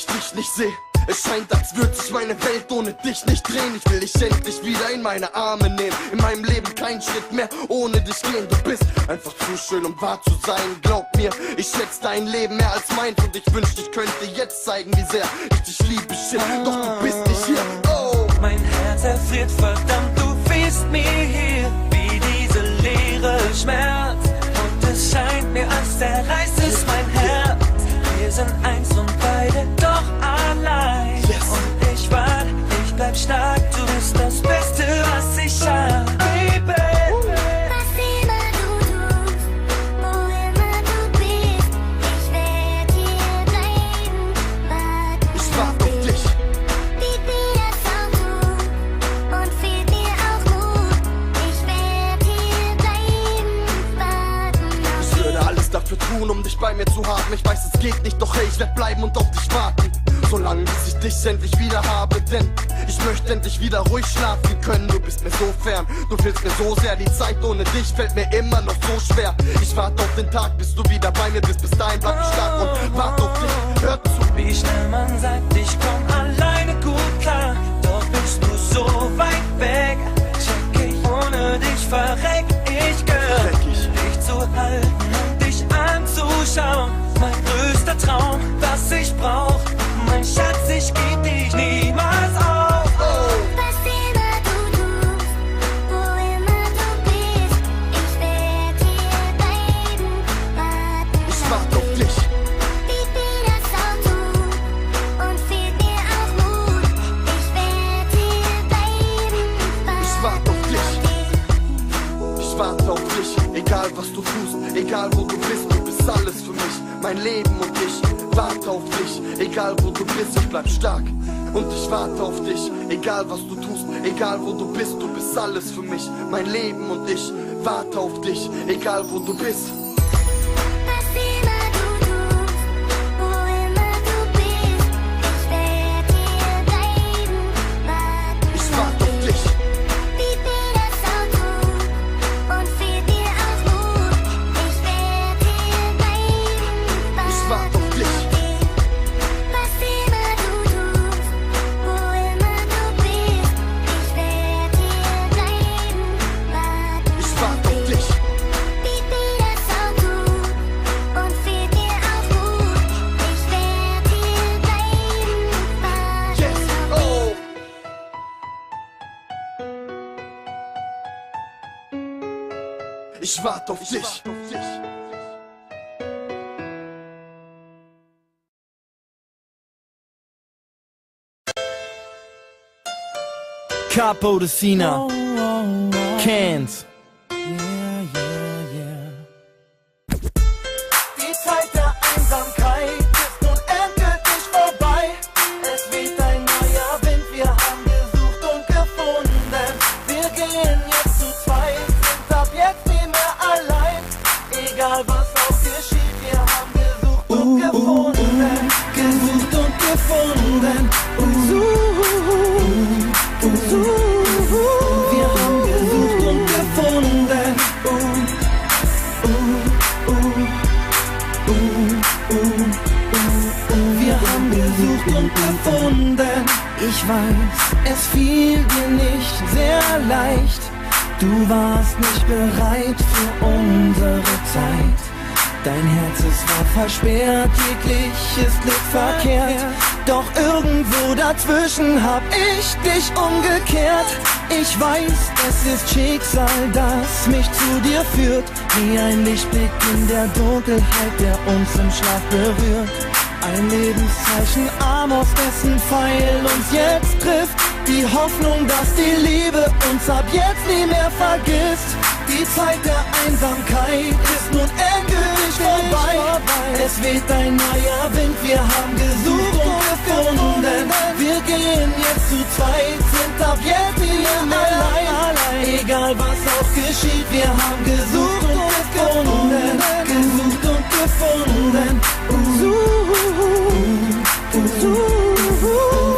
ich dich nicht sehe. Es scheint, als würde sich meine Welt ohne dich nicht drehen. Ich will dich endlich wieder in meine Arme nehmen. In meinem Leben kein Schritt mehr ohne dich gehen. Du bist einfach zu schön, um wahr zu sein. Glaub mir, ich schätze dein Leben mehr als meins. Und ich wünschte, ich könnte jetzt zeigen, wie sehr ich dich liebe, shit. Doch du bist nicht hier, oh. Mein Herz erfriert, verdammt, du fehlst mir hier. Wie diese Leere schmerzt. Und es scheint mir, als zerreißt es mein Herz. Wir sind eins und beide doch allein. Yes. Und ich warte, ich bleib stark. Du bist das Beste, was ich hab, Baby. Was immer du tust, wo immer du bist, ich werd hier bleiben, warten Ich warte auf dich. Wie wir das auch tun, und fehlt mir auch Mut, ich werd hier bleiben, warten auf Ich würde alles dafür tun, um dich bei mir zu haben. Ich weiß, es geht nicht, doch hey, ich werd bleiben und auf dich warten. Solange bis ich dich endlich wieder habe, denn ich möchte endlich wieder ruhig schlafen können. Du bist mir so fern, du fehlst mir so sehr. Die Zeit ohne dich fällt mir immer noch so schwer. Ich warte auf den Tag, bis du wieder bei mir bist. Bis dahin bleib ich stark und warte auf dich. Hör zu. Wie schnell man sagt, ich komm alleine gut klar. Doch bist du so weit weg. Check ich, ohne dich verreck ich, Girl. Dich zu halten und dich anzuschauen. Mein größter Traum, was ich brauch. Mein Schatz, ich geb dich niemals auf. Was immer du tust, wo immer du bist, ich werd hier bleiben, warten Ich warte auf dich. Wie wir das auch tun, und fehlt mir auch Mut, ich werd hier bleiben, Ich warte auf dich. Ich warte auf dich. Egal was du tust, egal wo du bist alles für mich. Mein Leben und ich warte auf dich. Egal wo du bist, ich bleib stark. Und ich warte auf dich. Egal was du tust, egal wo du bist alles für mich. Mein Leben und ich warte auf dich. Egal wo du bist. Was immer du tust, wo immer du bist, ich werd hier bleiben, warten Ich warte auf dich. Wie wir das auch tun, und fehlt mir auch Mut, ich werd hier bleiben, Ich warte auf dich. Was immer du tust, wo immer du bist, ich werd hier bleiben, warten Ich warte auf dich. Wie wir das auch tun, und fehlt mir auch Mut, ich werd hier bleiben, warten Yes, oh. Ich warte auf dich. Capo de Sina, Cans. Die Zeit der Einsamkeit ist nun endgültig vorbei. Es weht ein neuer Wind, wir haben gesucht und gefunden. Wir gehen jetzt zu zweit, sind ab jetzt nie mehr allein. Egal was auch geschieht, wir haben gesucht und gefunden. Gesucht und gefunden. Wir haben gesucht und gefunden. Wir haben gesucht und gefunden. Ich weiß, es fiel dir nicht sehr leicht. Du warst nicht bereit für unsere Zeit. Dein Herz, es war versperrt, jegliches Glück verkehrt. Doch irgendwo dazwischen hab ich dich umgekehrt. Ich weiß, es ist Schicksal, das mich zu dir führt. Wie ein Lichtblick in der Dunkelheit, der uns im Schlaf berührt. Ein Lebenszeichen, Amos, dessen Pfeil uns jetzt trifft. Die Hoffnung, dass die Liebe uns ab jetzt nie mehr vergisst. Die Zeit der Einsamkeit ist nun endgültig vorbei. Es weht ein neuer Wind, wir haben gesucht und gefunden. Wir gehen jetzt zu zweit, sind ab jetzt nie mehr allein. Egal was auch geschieht, wir haben gesucht und gefunden. Gesucht und gefunden.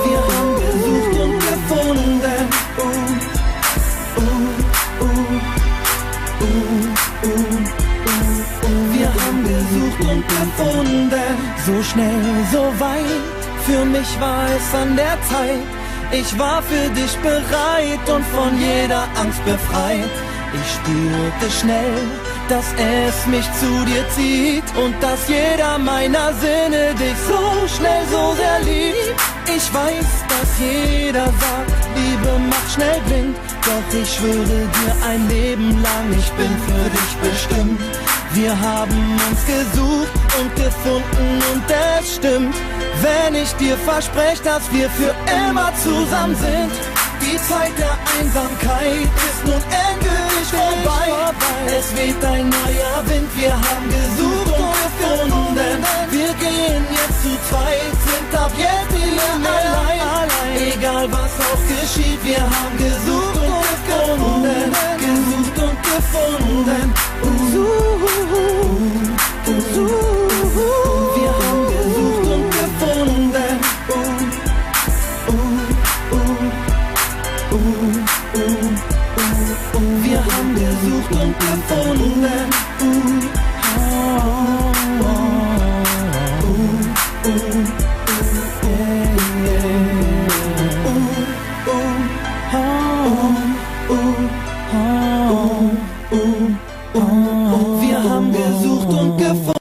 Wir haben gesucht und gefunden. Wir haben gesucht und gefunden. So schnell, so weit Für mich war es an der Zeit, ich war für dich bereit und von jeder Angst befreit. Ich spürte schnell, dass es mich zu dir zieht und dass jeder meiner Sinne dich so schnell, so sehr liebt. Ich weiß, dass jeder sagt, Liebe macht schnell blind, doch ich schwöre dir ein Leben lang, ich bin für dich bestimmt. Wir haben uns gesucht und gefunden und es stimmt, wenn ich dir verspreche, dass wir für immer zusammen sind. Die Zeit der Einsamkeit ist nun endgültig vorbei. Es weht ein neuer Wind, wir haben gesucht und gefunden. Wir gehen jetzt zu zweit, sind ab jetzt nie mehr allein. Egal was auch geschieht, wir haben gesucht und gefunden. Gesucht und gefunden. Wir haben gesucht und gefunden. Wir haben gesucht und gefunden. Wir haben gesucht und gefunden.